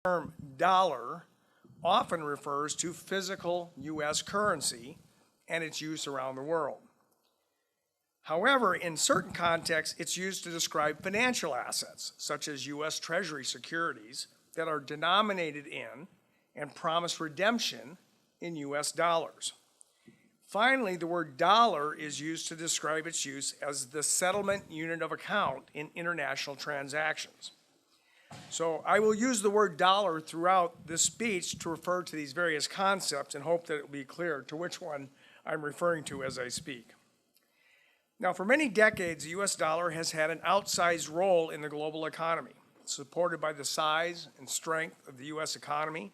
term dollar often refers to physical U.S. currency and its use around the world. However, in certain contexts, it's used to describe financial assets, such as U.S. Treasury securities that are denominated in and promise redemption in U.S. dollars. Finally, the word dollar is used to describe its use as the settlement unit of account in international transactions. So I will use the word dollar throughout this speech to refer to these various concepts and hope that it will be clear to which one I'm referring to as I speak. Now, for many decades, the U.S. dollar has had an outsized role in the global economy, supported by the size and strength of the U.S. economy,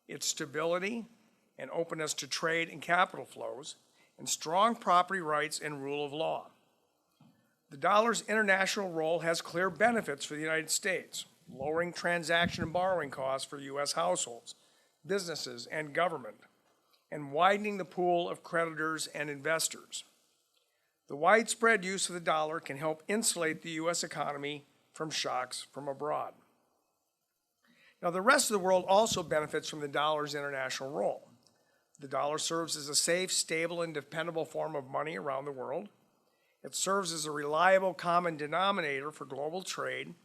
its stability and openness to trade and capital flows, and strong property rights and rule of law. The dollar's international role has clear benefits for the United States, lowering transaction and borrowing costs for U.S. households, businesses, and government, and widening the pool of creditors and investors. The widespread use of the dollar can help insulate the U.S. economy from shocks from abroad. Now, the rest of the world also benefits from the dollar's international role. The dollar serves as a safe, stable, and dependable form of money around the world. It serves as a reliable common denominator for global trade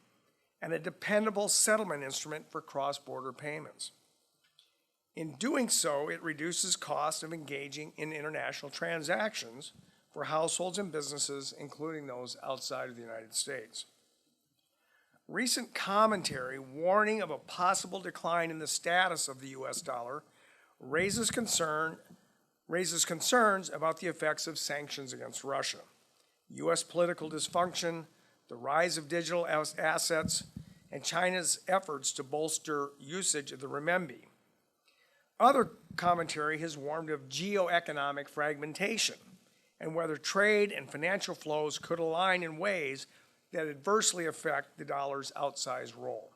and a dependable settlement instrument for cross-border payments. In doing so, it reduces costs of engaging in international transactions for households and businesses, including those outside of the United States. Recent commentary warning of a possible decline in the status of the U.S. dollar raises concerns about the effects of sanctions against Russia, U.S. political dysfunction, the rise of digital assets, and China's efforts to bolster usage of the renminbi. Other commentary has warned of geoeconomic fragmentation and whether trade and financial flows could align in ways that adversely affect the dollar's outsized role.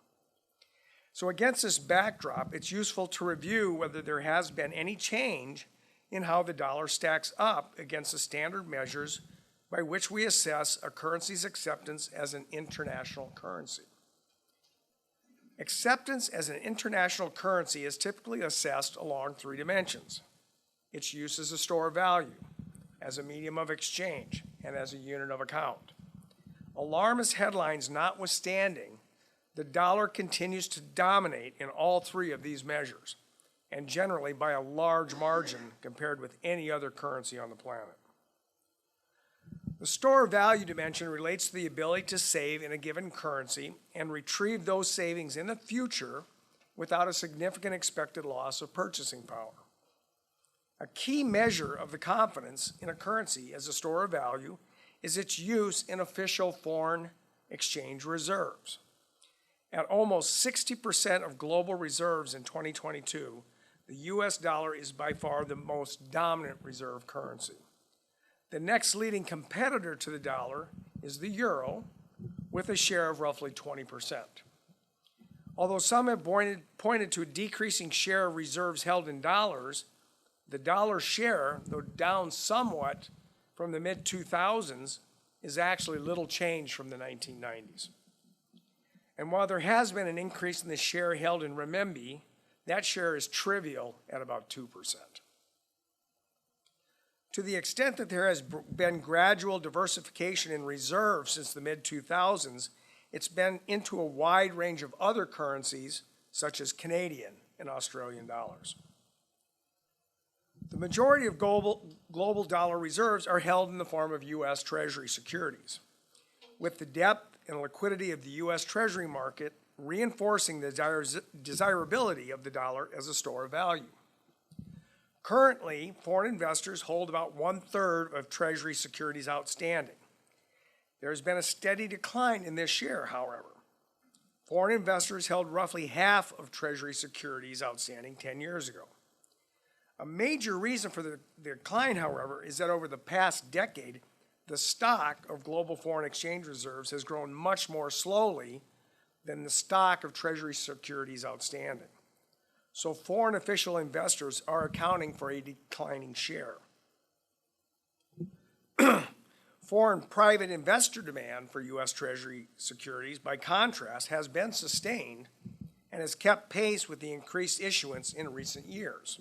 So against this backdrop, it's useful to review whether there has been any change in how the dollar stacks up against the standard measures by which we assess a currency's acceptance as an international currency. Acceptance as an international currency is typically assessed along three dimensions: its use as a store of value, as a medium of exchange, and as a unit of account. Alarmist headlines notwithstanding, the dollar continues to dominate in all three of these measures, and generally by a large margin compared with any other currency on the planet. The store of value dimension relates to the ability to save in a given currency and retrieve those savings in the future without a significant expected loss of purchasing power. A key measure of the confidence in a currency as a store of value is its use in official foreign exchange reserves. At almost 60% of global reserves in 2022, the US dollar is by far the most dominant reserve currency. The next leading competitor to the dollar is the euro, with a share of roughly 20%. Although some have pointed to a decreasing share of reserves held in dollars, the dollar share, though down somewhat from the mid-2000s, is actually little changed from the 1990s. And while there has been an increase in the share held in renminbi, that share is trivial at about 2%. To the extent that there has been gradual diversification in reserves since the mid-2000s, it's been into a wide range of other currencies, such as Canadian and Australian dollars. The majority of global dollar reserves are held in the form of U.S. Treasury securities, with the depth and liquidity of the U.S. Treasury market reinforcing the desirability of the dollar as a store of value. Currently, foreign investors hold about 1/3 of Treasury securities outstanding. There has been a steady decline in this share, however. Foreign investors held roughly half of Treasury securities outstanding 10 years ago. A major reason for the decline, however, is that over the past decade, the stock of global foreign exchange reserves has grown much more slowly than the stock of Treasury securities outstanding. So foreign official investors are accounting for a declining share. Foreign private investor demand for U.S. Treasury securities, by contrast, has been sustained and has kept pace with the increased issuance in recent years.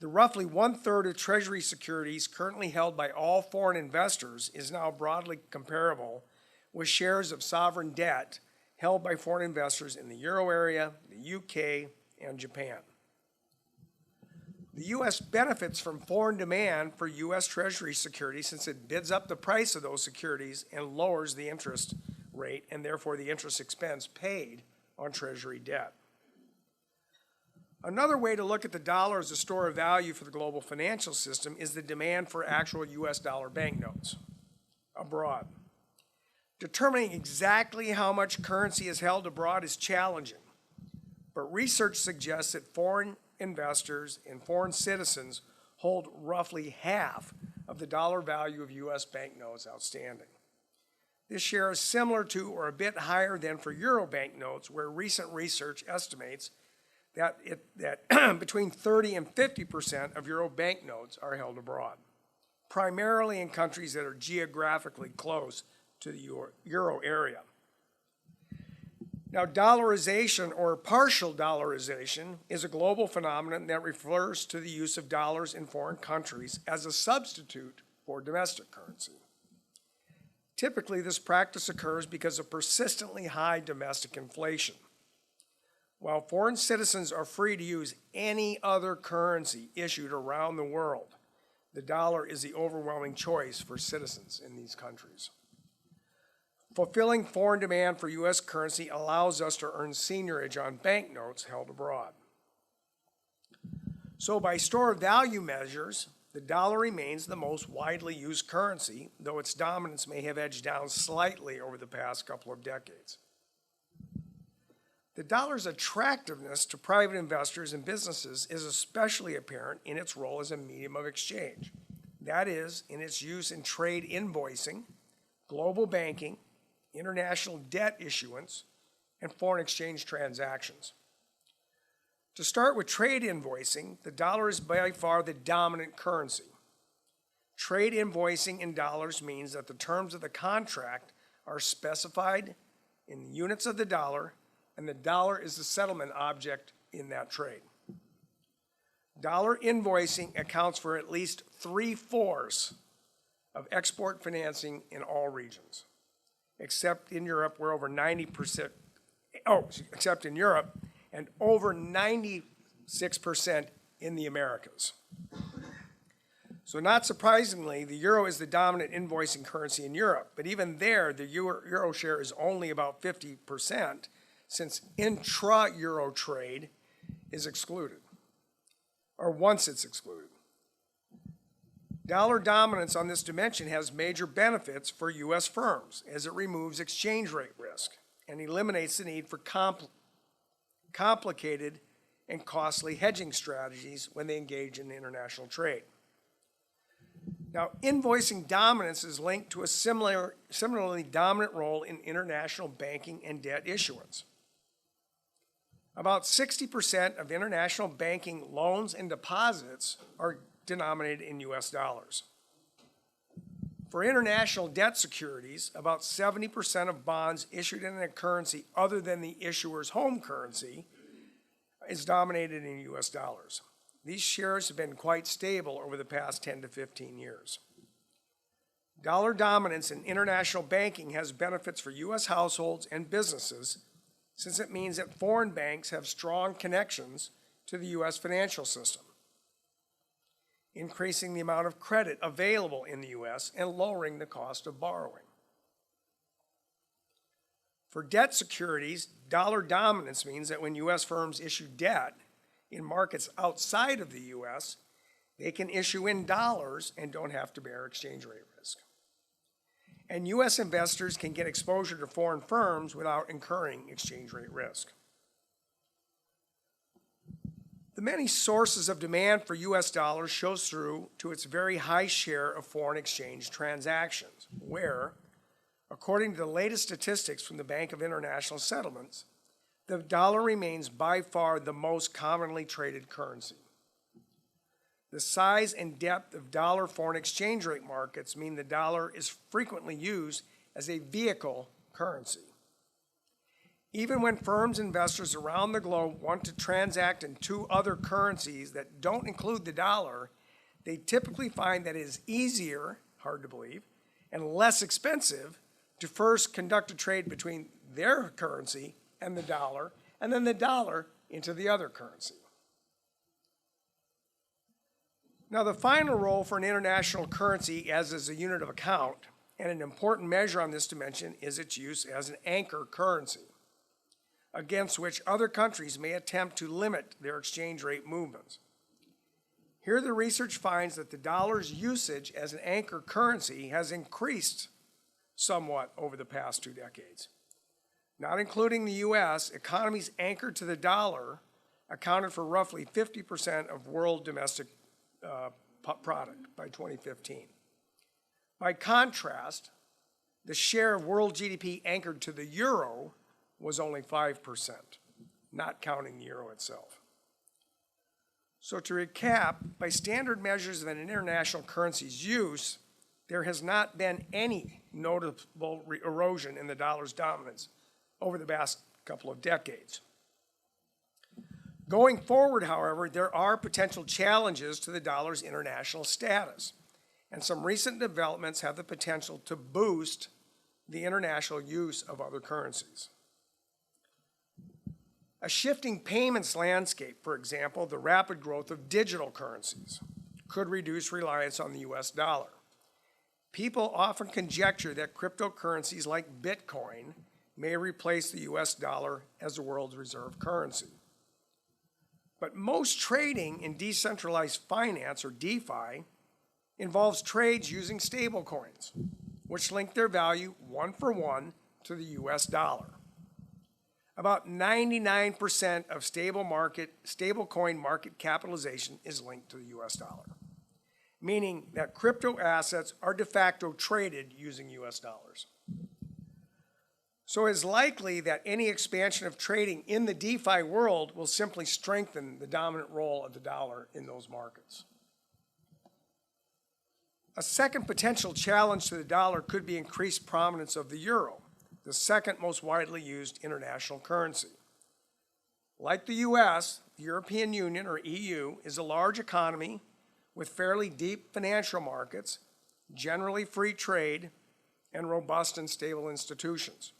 The roughly 1/3 of Treasury securities currently held by all foreign investors is now broadly comparable with shares of sovereign debt held by foreign investors in the Euro area, the UK, and Japan. The U.S. benefits from foreign demand for U.S. Treasury securities since it bids up the price of those securities and lowers the interest rate and therefore the interest expense paid on Treasury debt. Another way to look at the dollar as a store of value for the global financial system is the demand for actual U.S. dollar banknotes abroad. Determining exactly how much currency is held abroad is challenging, but research suggests that foreign investors and foreign citizens hold roughly half of the dollar value of U.S. banknotes outstanding. This share is similar to or a bit higher than for Euro banknotes, where recent research estimates that between 30 and 50% of Euro banknotes are held abroad, primarily in countries that are geographically close to the Euro area. Now, dollarization or partial dollarization is a global phenomenon that refers to the use of dollars in foreign countries as a substitute for domestic currency. Typically, this practice occurs because of persistently high domestic inflation. While foreign citizens are free to use any other currency issued around the world, the dollar is the overwhelming choice for citizens in these countries. Fulfilling foreign demand for U.S. currency allows us to earn seigniorage on banknotes held abroad. So by store of value measures, the dollar remains the most widely used currency, though its dominance may have edged down slightly over the past couple of decades. The dollar's attractiveness to private investors and businesses is especially apparent in its role as a medium of exchange. That is, in its use in trade invoicing, global banking, international debt issuance, and foreign exchange transactions. To start with trade invoicing, the dollar is by far the dominant currency. Trade invoicing in dollars means that the terms of the contract are specified in units of the dollar, and the dollar is the settlement object in that trade. Dollar invoicing accounts for at least 3/4 of export financing in all regions, except in Europe, where over 90%, except in Europe, and over 96% in the Americas. So not surprisingly, the euro is the dominant invoicing currency in Europe, but even there, the euro share is only about 50%, since intra-euro trade is excluded, or once it's excluded. Dollar dominance on this dimension has major benefits for U.S. firms, as it removes exchange rate risk and eliminates the need for complicated and costly hedging strategies when they engage in international trade. Now, invoicing dominance is linked to a similarly dominant role in international banking and debt issuance. About 60% of international banking loans and deposits are denominated in U.S. dollars. For international debt securities, about 70% of bonds issued in a currency other than the issuer's home currency is denominated in U.S. dollars. These shares have been quite stable over the past 10 to 15 years. Dollar dominance in international banking has benefits for U.S. households and businesses, since it means that foreign banks have strong connections to the U.S. financial system, increasing the amount of credit available in the U.S. and lowering the cost of borrowing. For debt securities, dollar dominance means that when U.S. firms issue debt in markets outside of the U.S., they can issue in dollars and don't have to bear exchange rate risk. And U.S. investors can get exposure to foreign firms without incurring exchange rate risk. The many sources of demand for U.S. dollars shows through to its very high share of foreign exchange transactions, where, according to the latest statistics from the Bank of International Settlements, the dollar remains by far the most commonly traded currency. The size and depth of dollar foreign exchange rate markets mean the dollar is frequently used as a vehicle currency. Even when firms and investors around the globe want to transact in two other currencies that don't include the dollar, they typically find that it is easier, hard to believe, and less expensive to first conduct a trade between their currency and then the dollar into the other currency. Now, the final role for an international currency as a unit of account, and an important measure on this dimension, is its use as an anchor currency, against which other countries may attempt to limit their exchange rate movements. Here the research finds that the dollar's usage as an anchor currency has increased somewhat over the past 2 decades. Not including the US, economies anchored to the dollar accounted for roughly 50% of world domestic product by 2015. By contrast, the share of world GDP anchored to the euro was only 5%, not counting the euro itself. So to recap, by standard measures of an international currency's use, there has not been any notable erosion in the dollar's dominance over the past couple of decades. Going forward, however, there are potential challenges to the dollar's international status, and some recent developments have the potential to boost the international use of other currencies. A shifting payments landscape, for example, the rapid growth of digital currencies, could reduce reliance on the US dollar. People often conjecture that cryptocurrencies like Bitcoin may replace the US dollar as the world's reserve currency. But most trading in decentralized finance, or DeFi, involves trades using stablecoins, which link their value one-for-one to the US dollar. About 99% of stablecoin market capitalization is linked to the US dollar, meaning that crypto assets are de facto traded using US dollars. So it's likely that any expansion of trading in the DeFi world will simply strengthen the dominant role of the dollar in those markets. A second potential challenge to the dollar could be increased prominence of the euro, the second most widely used international currency. Like the US, the European Union, or EU, is a large economy with fairly deep financial markets, generally free trade, and robust and stable institutions.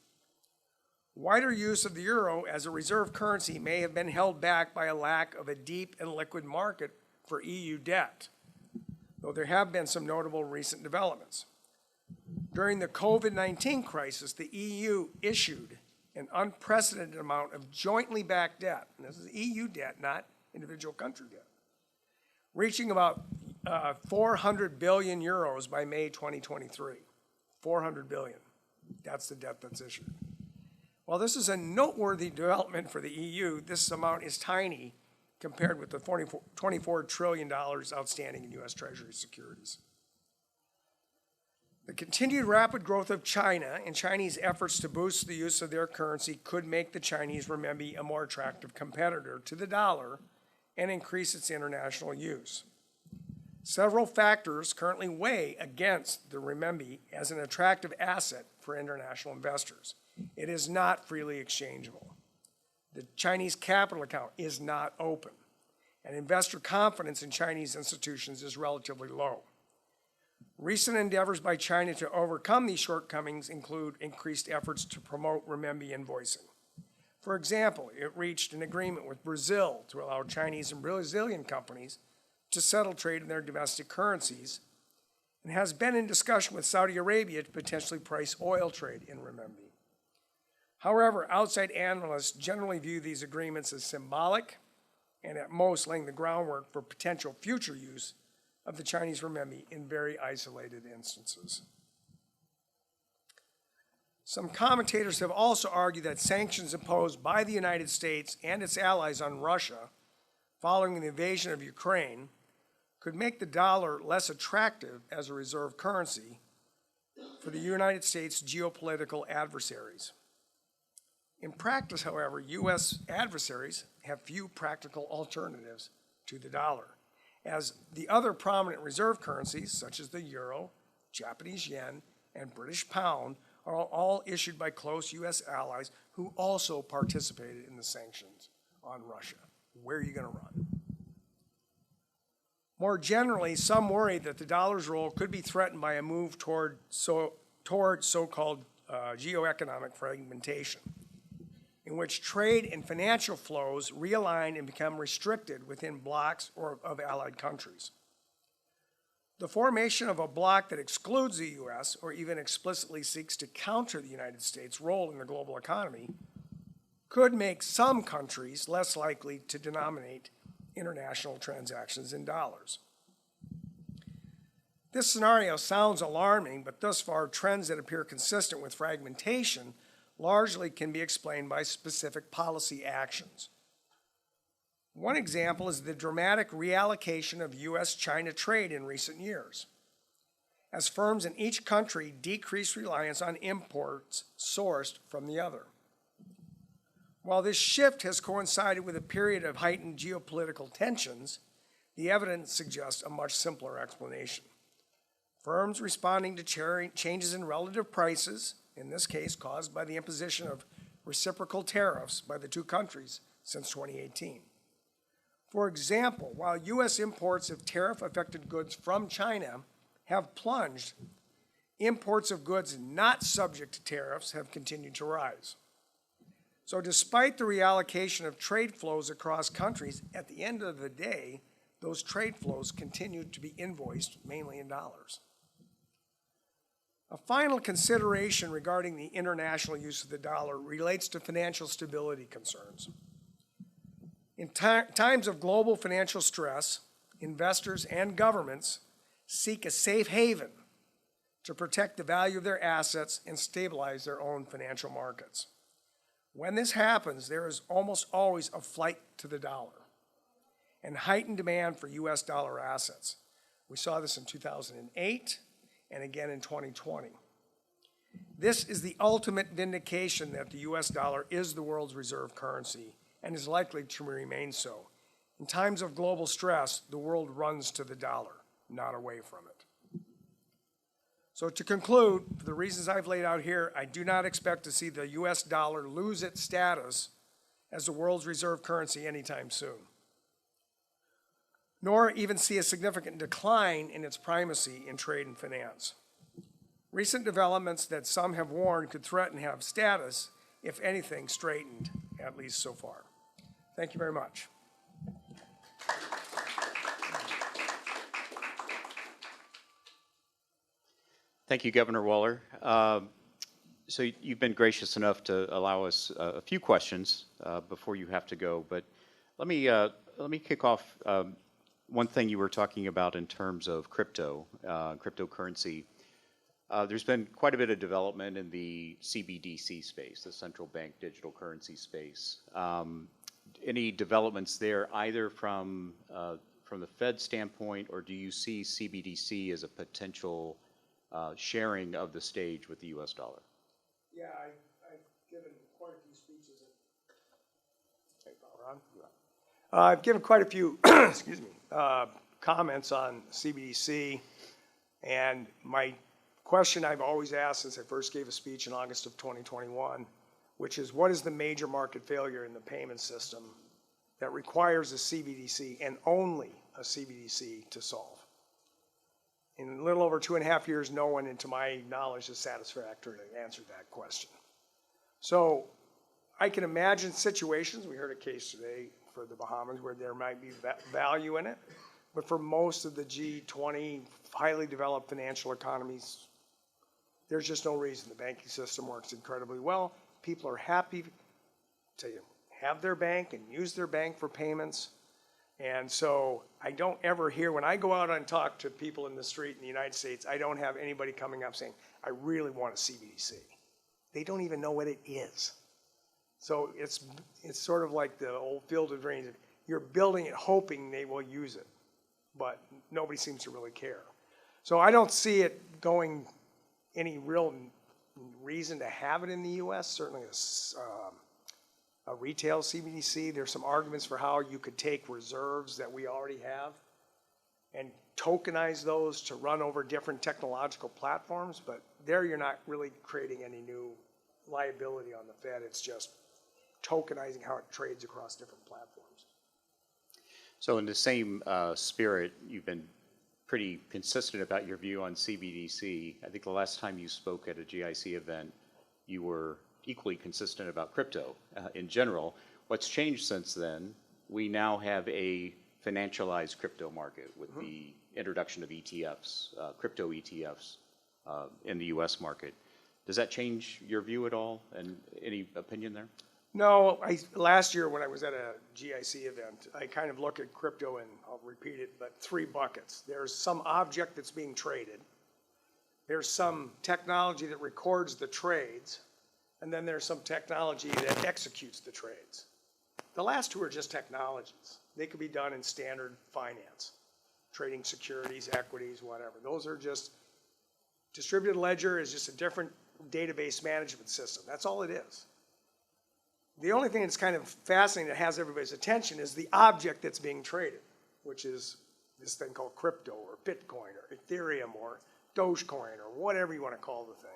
Wider use of the euro as a reserve currency may have been held back by a lack of a deep and liquid market for EU debt, though there have been some notable recent developments. During the COVID-19 crisis, the EU issued an unprecedented amount of jointly backed debt, and this is EU debt, not individual country debt, reaching about 400 billion euros by May 2023. 400 billion, that's the debt that's issued. While this is a noteworthy development for the EU, this amount is tiny compared with the $24 trillion outstanding in US Treasury securities. The continued rapid growth of China and Chinese efforts to boost the use of their currency could make the Chinese renminbi a more attractive competitor to the dollar and increase its international use. Several factors currently weigh against the renminbi as an attractive asset for international investors. It is not freely exchangeable. The Chinese capital account is not open, and investor confidence in Chinese institutions is relatively low. Recent endeavors by China to overcome these shortcomings include increased efforts to promote renminbi invoicing. For example, it reached an agreement with Brazil to allow Chinese and Brazilian companies to settle trade in their domestic currencies, and has been in discussion with Saudi Arabia to potentially price oil trade in renminbi. However, outside analysts generally view these agreements as symbolic and at most laying the groundwork for potential future use of the Chinese renminbi in very isolated instances. Some commentators have also argued that sanctions imposed by the United States and its allies on Russia following the invasion of Ukraine could make the dollar less attractive as a reserve currency for the United States' geopolitical adversaries. In practice, however, U.S. adversaries have few practical alternatives to the dollar, as the other prominent reserve currencies, such as the euro, Japanese yen, and British pound, are all issued by close U.S. allies who also participated in the sanctions on Russia. Where are you going to run? More generally, some worry that the dollar's role could be threatened by a move toward so-called geoeconomic fragmentation, in which trade and financial flows realign and become restricted within blocs or of allied countries. The formation of a bloc that excludes the U.S. or even explicitly seeks to counter the United States' role in the global economy could make some countries less likely to denominate international transactions in dollars. This scenario sounds alarming, but thus far trends that appear consistent with fragmentation largely can be explained by specific policy actions. One example is the dramatic reallocation of U.S.-China trade in recent years, as firms in each country decrease reliance on imports sourced from the other. While this shift has coincided with a period of heightened geopolitical tensions, the evidence suggests a much simpler explanation. Firms responding to changes in relative prices, in this case caused by the imposition of reciprocal tariffs by the two countries since 2018. For example, while U.S. imports of tariff-affected goods from China have plunged, imports of goods not subject to tariffs have continued to rise. So despite the reallocation of trade flows across countries, at the end of the day, those trade flows continue to be invoiced mainly in dollars. A final consideration regarding the international use of the dollar relates to financial stability concerns. In times of global financial stress, investors and governments seek a safe haven to protect the value of their assets and stabilize their own financial markets. When this happens, there is almost always a flight to the dollar and heightened demand for U.S. dollar assets. We saw this in 2008 and again in 2020. This is the ultimate vindication that the U.S. dollar is the world's reserve currency and is likely to remain so. In times of global stress, the world runs to the dollar, not away from it. So to conclude, for the reasons I've laid out here, I do not expect to see the U.S. dollar lose its status as the world's reserve currency anytime soon, nor even see a significant decline in its primacy in trade and finance. Recent developments that some have warned could threaten have status, if anything, straightened, at least so far. Thank you very much. Thank you, Governor Waller. So you've been gracious enough to allow us a few questions before you have to go. But let me kick off one thing you were talking about in terms of cryptocurrency. There's been quite a bit of development in the CBDC space, the central bank digital currency space. Any developments there, either from the Fed standpoint, or do you see CBDC as a potential sharing of the stage with the U.S. dollar? Yeah, I've given quite a few speeches. I've given quite a few excuse me, comments on CBDC, and my question I've always asked since I first gave a speech in August of 2021, which is, what is the major market failure in the payment system that requires a CBDC and only a CBDC to solve? In a little over 2.5 years, no one, to my knowledge, has satisfactorily answered that question. So I can imagine situations, we heard a case today for the Bahamas, where there might be value in it, but for most of the G20 highly developed financial economies, there's just no reason. The banking system works incredibly well. People are happy to have their bank and use their bank for payments. And so I don't ever hear, when I go out and talk to people in the street in the United States, I don't have anybody coming up saying, I really want a CBDC. They don't even know what it is. So it's sort of like the old Field of Dreams. You're building it hoping they will use it, but nobody seems to really care. So I don't see it going any real reason to have it in the U.S., certainly a retail CBDC. There's some arguments for how you could take reserves that we already have and tokenize those to run over different technological platforms, but there you're not really creating any new liability on the Fed. It's just tokenizing how it trades across different platforms. So in the same spirit, you've been pretty consistent about your view on CBDC. I think the last time you spoke at a GIC event, you were equally consistent about crypto in general. What's changed since then? We now have a financialized crypto market with the introduction of ETFs, crypto ETFs in the U.S. market. Does that change your view at all? And any opinion there? No, last year when I was at a GIC event, I kind of look at crypto and I'll repeat it, but 3 buckets. There's some object that's being traded. There's some technology that records the trades. And then there's some technology that executes the trades. The last 2 are just technologies. They could be done in standard finance, trading securities, equities, whatever. Those are just, distributed ledger is just a different database management system. That's all it is. The only thing that's kind of fascinating that has everybody's attention is the object that's being traded, which is this thing called crypto or Bitcoin or Ethereum or Dogecoin or whatever you want to call the thing.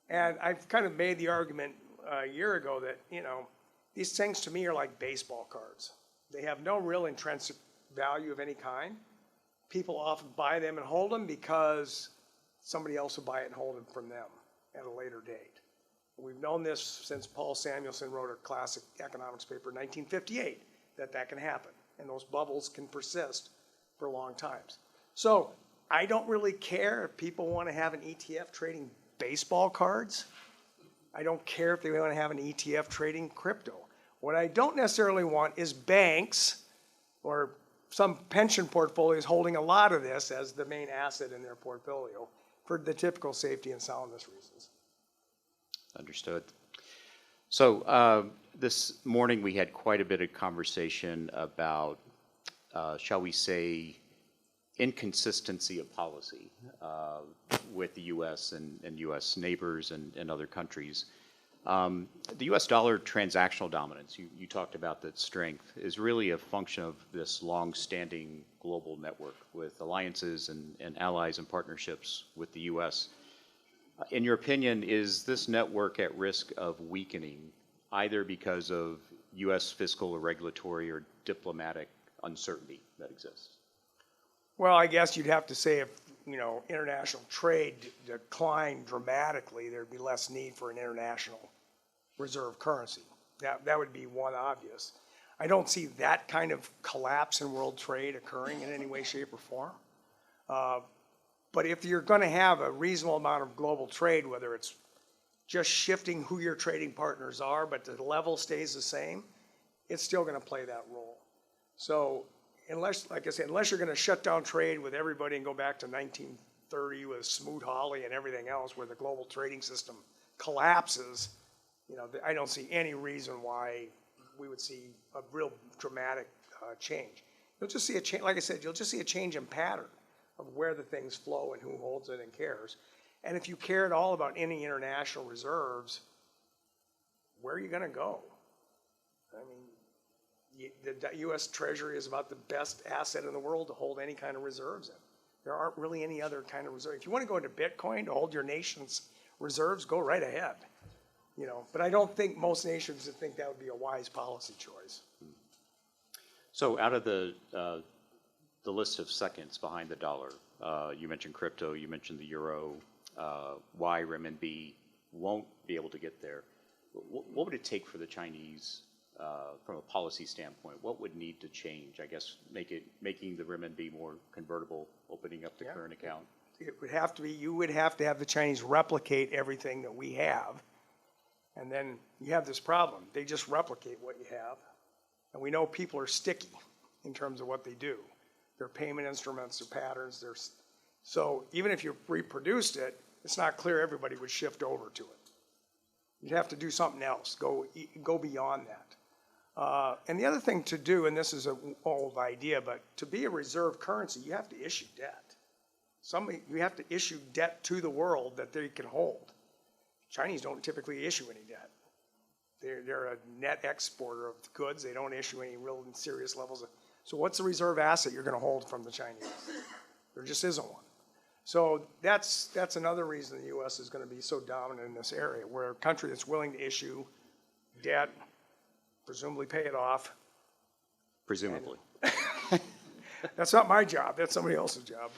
And I've kind of made the argument a year ago that, you know, these things to me are like baseball cards. They have no real intrinsic value of any kind. People often buy them and hold them because somebody else will buy it and hold it from them at a later date. We've known this since Paul Samuelson wrote a classic economics paper in 1958, that can happen. And those bubbles can persist for long times. So I don't really care if people want to have an ETF trading baseball cards. I don't care if they want to have an ETF trading crypto. What I don't necessarily want is banks or some pension portfolios holding a lot of this as the main asset in their portfolio for the typical safety and soundness reasons. Understood. So this morning we had quite a bit of conversation about, shall we say, inconsistency of policy with the U.S. and U.S. neighbors and other countries. The U.S. dollar transactional dominance, you talked about that strength, is really a function of this long-standing global network with alliances and allies and partnerships with the U.S. In your opinion, is this network at risk of weakening either because of U.S. fiscal or regulatory or diplomatic uncertainty that exists? Well, I guess you'd have to say if, you know, international trade declined dramatically, there'd be less need for an international reserve currency. That would be one obvious. I don't see that kind of collapse in world trade occurring in any way, shape, or form. But if you're going to have a reasonable amount of global trade, whether it's just shifting who your trading partners are, but the level stays the same, it's still going to play that role. So unless, like I said, unless you're going to shut down trade with everybody and go back to 1930 with Smoot-Hawley and everything else where the global trading system collapses, you know, I don't see any reason why we would see a real dramatic change. You'll just see a change, like I said, you'll just see a change in pattern of where the things flow and who holds it and cares. And if you care at all about any international reserves, where are you going to go? I mean, the U.S. Treasury is about the best asset in the world to hold any kind of reserves in. There aren't really any other kind of reserve. If you want to go into Bitcoin to hold your nation's reserves, go right ahead. You know, but I don't think most nations would think that would be a wise policy choice. So out of the list of seconds behind the dollar, you mentioned crypto, you mentioned the euro, why renminbi won't be able to get there. What would it take for the Chinese, from a policy standpoint? What would need to change? I guess making the renminbi more convertible, opening up the current account. It would have to be. You would have to have the Chinese replicate everything that we have, and then you have this problem. They just replicate what you have, and we know people are sticky in terms of what they do. Their payment instruments, their patterns. So even if you reproduced it, it's not clear everybody would shift over to it. You'd have to do something else. Go beyond that. And the other thing to do, and this is an old idea, but to be a reserve currency, you have to issue debt. You have to issue debt to the world that they can hold. Chinese don't typically issue any debt. They're a net exporter of goods. They don't issue any real serious levels of. So what's the reserve asset you're going to hold from the Chinese? There just isn't one. So that's another reason the U.S. is going to be so dominant in this area. We're a country that's willing to issue debt, presumably pay it off. Presumably. That's not my job, that's somebody else's job,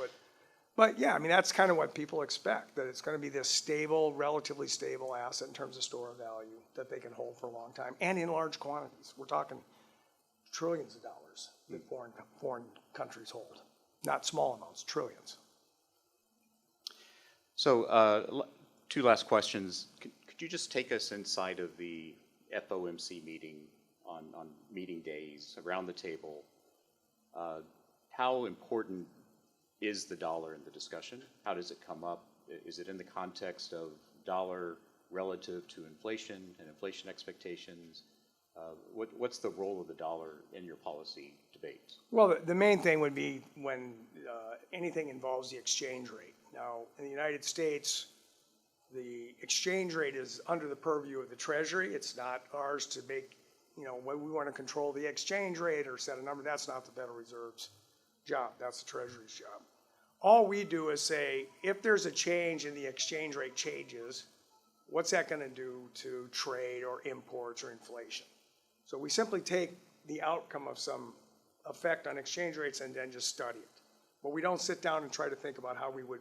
but yeah, I mean, that's kind of what people expect, that it's gonna be this stable, relatively stable asset in terms of store of value that they can hold for a long time, and in large quantities. We're talking trillions of dollars that foreign countries hold, not small amounts, trillions. So, two last questions. Could you just take us inside of the FOMC meeting on meeting days, around the table? How important is the dollar in the discussion? How does it come up? Is it in the context of dollar relative to inflation and inflation expectations? What's the role of the dollar in your policy debates? Well, the main thing would be when anything involves the exchange rate. Now, in the United States, the exchange rate is under the purview of the Treasury. It's not ours to make, when we want to control the exchange rate or set a number. That's not the Federal Reserve's job. That's the Treasury's job. All we do is say, if there's a change in the exchange rate changes, what's that going to do to trade or imports or inflation? So we simply take the outcome of some effect on exchange rates and then just study it. But we don't sit down and try to think about how we would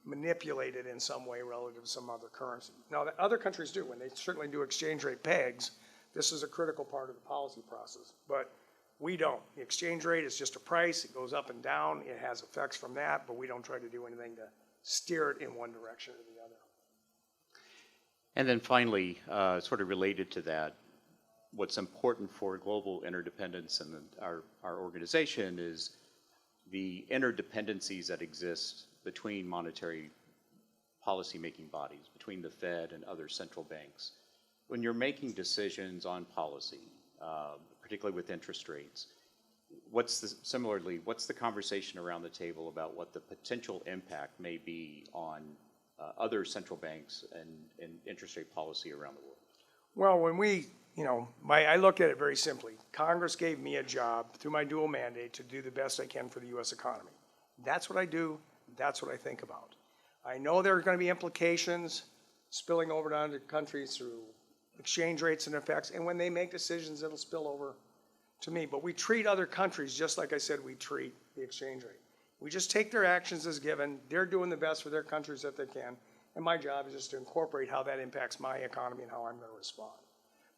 manipulate it in some way relative to some other currency. Now, other countries do, and they certainly do exchange rate pegs. This is a critical part of the policy process, but we don't. The exchange rate is just a price. It goes up and down. It has effects from that, but we don't try to do anything to steer it in one direction or the other. And then finally, sort of related to that, what's important for global interdependence and our organization is the interdependencies that exist between monetary policy-making bodies, between the Fed and other central banks. When you're making decisions on policy, particularly with interest rates, what's the conversation around the table about what the potential impact may be on other central banks and interest rate policy around the world? Well, when I look at it very simply. Congress gave me a job through my dual mandate to do the best I can for the U.S. economy. That's what I do. That's what I think about. I know there are going to be implications spilling over to other countries through exchange rates and effects, and when they make decisions, it'll spill over to me. But we treat other countries just like I said we treat the exchange rate. We just take their actions as given. They're doing the best for their countries that they can, and my job is just to incorporate how that impacts my economy and how I'm going to respond.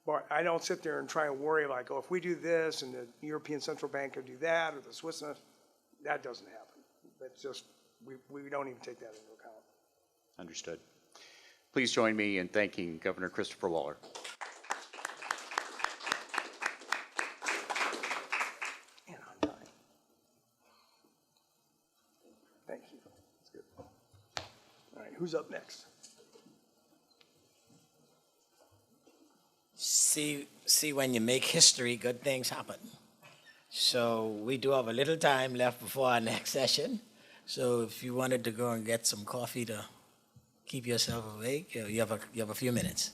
But I don't sit there and try and worry like, if we do this and the European Central Bank will do that or the Swiss, that doesn't happen. It's just, we don't even take that into account. Understood. Please join me in thanking Governor Christopher Waller. And on time. Thank you. That's good. All right, who's up next? See, when you make history, good things happen. So we do have a little time left before our next session. So if you wanted to go and get some coffee to keep yourself awake, you have a few minutes.